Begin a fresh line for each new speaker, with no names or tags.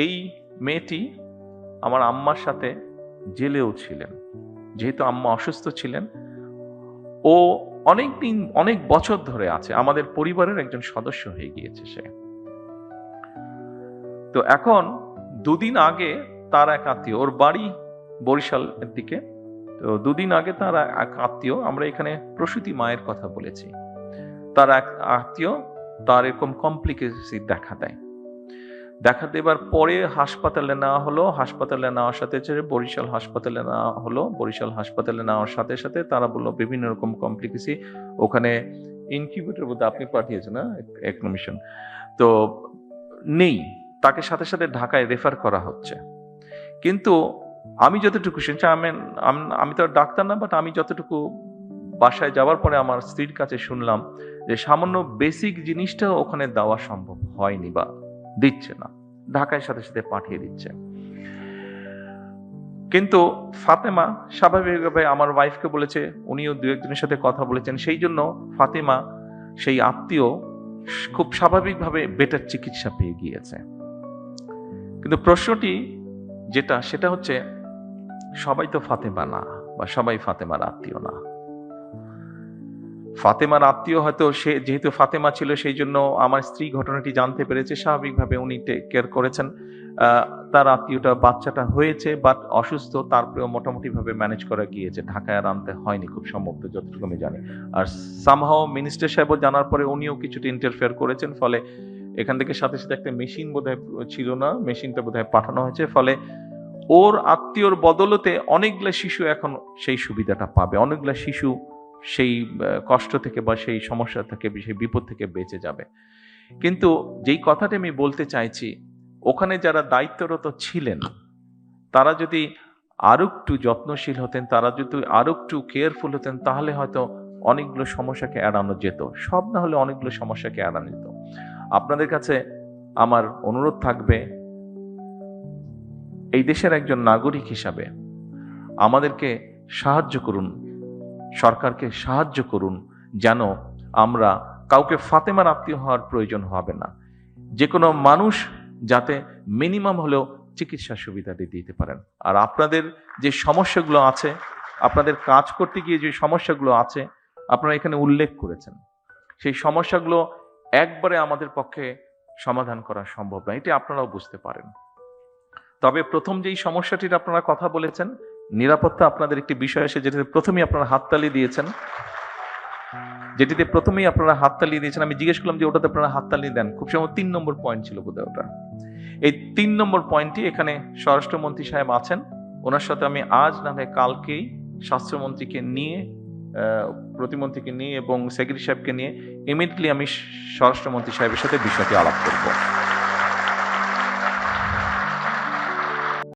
এই মেয়েটি আমার আম্মার সাথে জেলেও ছিলেন। যেহেতু আম্মা অসুস্থ ছিলেন, ও অনেক বছর ধরে আছে, আমাদের পরিবারের একজন সদস্য হয়ে গিয়েছে সে। তো এখন দুদিন আগে তার এক আত্মীয়, ওর বাড়ি বরিশালের দিকে, তো দুদিন আগে তার এক আত্মীয়, আমরা এখানে প্রসূতি মায়ের কথা বলেছি, তার এক আত্মীয় তার এরকম কমপ্লিকেসি দেখা দেবার পরে হাসপাতালে নেওয়া হলো। হাসপাতালে নেওয়ার সাথে বরিশাল হাসপাতালে নেওয়া হলো। বরিশাল হাসপাতালে নেওয়ার সাথে সাথে তারা বললো বিভিন্ন রকম কমপ্লিকেসি, ওখানে ইনকিউবেটর বোধহয় আপনি পাঠিয়েছেন না একমিশন, তো নেই, তাকে সাথে সাথে ঢাকায় রেফার করা হচ্ছে। কিন্তু আমি যতটুকু শুনছি, আমি তো ডাক্তার না, বাট আমি যতটুকু বাসায় যাওয়ার পরে আমার স্ত্রীর কাছে শুনলাম যে সামান্য বেসিক জিনিসটা ওখানে দেওয়া সম্ভব হয়নি বা দিচ্ছে না, ঢাকায় সাথে সাথে পাঠিয়ে দিচ্ছে। কিন্তু ফাতেমা স্বাভাবিকভাবে আমার ওয়াইফকে বলেছে, উনিও দু একজনের সাথে কথা বলেছেন, সেই জন্য ফাতেমা সেই আত্মীয় খুব স্বাভাবিকভাবে বেটার চিকিৎসা পেয়ে গিয়েছে। কিন্তু প্রশ্নটি যেটা, সেটা হচ্ছে সবাই তো ফাতেমা না, বা সবাই ফাতেমার আত্মীয় না। ফাতেমার আত্মীয় হয়তো, সে যেহেতু ফাতেমা ছিল সেই জন্য আমার স্ত্রী ঘটনাটি জানতে পেরেছে, স্বাভাবিকভাবে উনি টেক কেয়ার করেছেন। তার আত্মীয়টা বাচ্চাটা হয়েছে বাট অসুস্থ, তারপরেও মোটামুটি ভাবে ম্যানেজ করা গিয়েছে, ঢাকায় আর আনতে হয়নি খুব সম্ভবত, যতটুকু আমি জানি। আর সামহাও মিনিস্টার সাহেবও জানার পরে উনিও কিছুটা ইন্টারফেয়ার করেছেন, ফলে এখান থেকে সাথে সাথে একটা মেশিন বোধহয় ছিল না, মেশিনটা বোধহয় পাঠানো হয়েছে, ফলে ওর আত্মীয়র বদলতে অনেকগুলা শিশু এখন সেই সুবিধাটা পাবে, অনেকগুলা শিশু সেই কষ্ট থেকে বা সেই সমস্যা থেকে, সেই বিপদ থেকে বেঁচে যাবে। কিন্তু যেই কথাটা আমি বলতে চাইছি, ওখানে যারা দায়িত্বরত ছিলেন তারা যদি আরো একটু যত্নশীল হতেন, তারা যদি আরো একটু কেয়ারফুল হতেন, তাহলে হয়তো অনেকগুলো সমস্যাকে এড়ানো যেত, সব না হলে অনেকগুলো সমস্যাকে এড়ানো যেত। আপনাদের কাছে আমার অনুরোধ থাকবে, এই দেশের একজন নাগরিক হিসাবে আমাদেরকে সাহায্য করুন, সরকারকে সাহায্য করুন, যেন আমরা কাউকে ফাতেমার আত্মীয় হওয়ার প্রয়োজন হবে না। যে কোনো মানুষ যাতে মিনিমাম হলেও চিকিৎসা সুবিধাটি দিতে পারেন। আর আপনাদের যে সমস্যাগুলো আছে, আপনাদের কাজ করতে গিয়ে যে সমস্যাগুলো আছে, আপনারা এখানে উল্লেখ করেছেন, সেই সমস্যাগুলো একবারে আমাদের পক্ষে সমাধান করা সম্ভব না, এটা আপনারাও বুঝতে পারেন। তবে প্রথম যেই সমস্যাটির আপনারা কথা বলেছেন, নিরাপত্তা আপনাদের একটি বিষয় আসে, যেটাতে প্রথমেই আপনারা হাততালি দিয়েছেন, আমি জিজ্ঞেস করলাম যে ওটাতে আপনারা হাততালি দেন, খুব সম্ভব 3 নম্বর পয়েন্ট ছিল বোধহয় ওটা। এই 3 নম্বর পয়েন্টটি এখানে স্বরাষ্ট্রমন্ত্রী সাহেব আছেন, ওনার সাথে আমি আজ না হয় কালকেই স্বাস্থ্যমন্ত্রীকে নিয়ে, প্রতিমন্ত্রীকে নিয়ে এবং সেক্রেটারি সাহেবকে নিয়ে ইমিডিয়েটলি আমি স্বরাষ্ট্রমন্ত্রী সাহেবের সাথে বিষয়টি আলাপ করব।